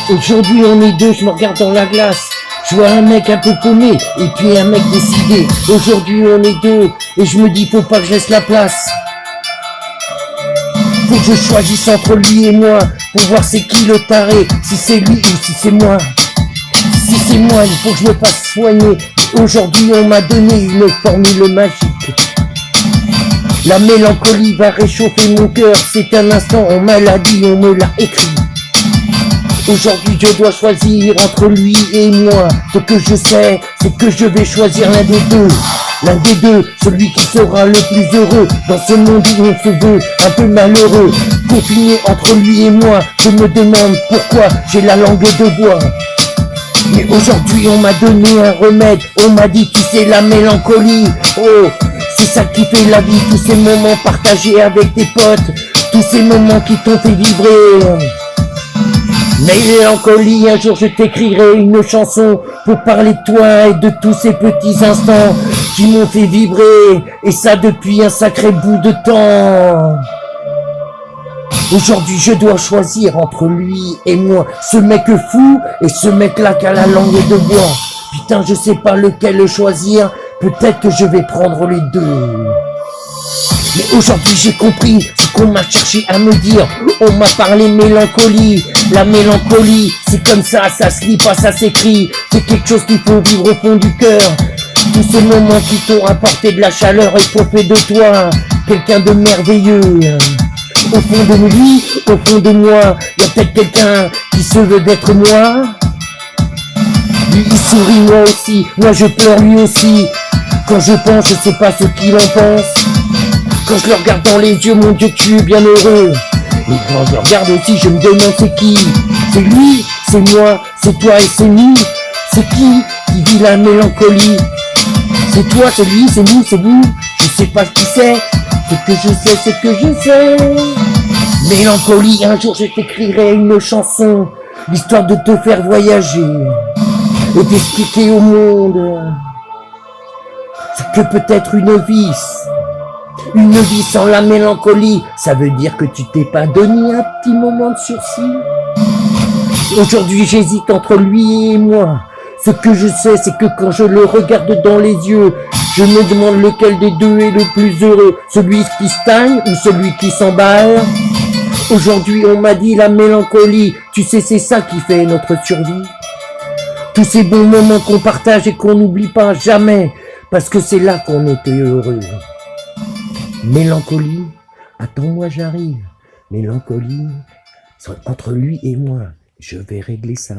Aujourd'hui on est deux, je me regarde dans la glace. Je vois un mec un peu paumé et puis un mec décidé. Aujourd'hui on est deux et je me dis faut pas que je laisse la place. Faut que je choisisse entre lui et moi pour voir c'est qui le taré, si c'est lui ou si c'est moi. Si c'est moi, il faut que je me fasse soigner. Aujourd'hui on m'a donné une formule magique. La mélancolie va réchauffer mon cœur, c'est un instant en maladie, on me l'a écrit. Aujourd'hui je dois choisir entre lui et moi. Ce que je sais, c'est que je vais choisir l'un des deux. L'un des deux, celui qui sera le plus heureux dans ce monde où on se veut un peu malheureux. Confiné entre lui et moi, je me demande pourquoi j'ai la langue de bois. Mais aujourd'hui on m'a donné un remède, on m'a dit tu sais la mélancolie. Oh, c'est ça qui fait la vie, tous ces moments partagés avec tes potes, tous ces moments qui t'ont fait vibrer. Mélancolie, un jour je t'écrirai une chanson pour parler de toi et de tous ces petits instants qui m'ont fait vibrer, et ça depuis un sacré bout de temps. Aujourd'hui je dois choisir entre lui et moi, ce mec fou et ce mec là qui a la langue de bois. Putain je sais pas lequel choisir, peut-être que je vais prendre les deux. Mais aujourd'hui j'ai compris ce qu'on m'a cherché à me dire. On m'a parlé mélancolie. La mélancolie, c'est comme ça se lit pas, ça s'écrit. C'est quelque chose qu'il faut vivre au fond du cœur. Tous ces moments qui t'ont apporté de la chaleur et qui ont fait de toi quelqu'un de merveilleux. Au fond de lui, au fond de moi, y a peut-être quelqu'un qui se veut d'être moi. Lui il sourit, moi aussi, moi je pleure lui aussi. Quand je pense, je sais pas ce qu'il en pense. Quand je le regarde dans les yeux, mon Dieu, tu es bien heureux. Et quand je le regarde aussi, je me demande c'est qui. C'est lui, c'est moi, c'est toi et c'est nous. C'est qui vit la mélancolie? C'est toi, c'est lui, c'est nous, c'est vous. Je sais pas ce qui c'est. Ce que je sais, c'est que je sais. Mélancolie, un jour je t'écrirai une chanson, l'histoire de te faire voyager et d'expliquer au monde que peut-être une vie sans la mélancolie, ça veut dire que tu t'es pas donné un petit moment de sursis. Aujourd'hui j'hésite entre lui et moi. Ce que je sais, c'est que quand je le regarde dans les yeux, je me demande lequel des deux est le plus heureux, celui qui stagne ou celui qui s'emballe. Aujourd'hui on m'a dit la mélancolie, tu sais c'est ça qui fait notre survie. Tous ces bons moments qu'on partage et qu'on n'oublie pas jamais, parce que c'est là qu'on était heureux. Mélancolie, attends-moi j'arrive. Mélancolie, entre lui et moi, je vais régler ça.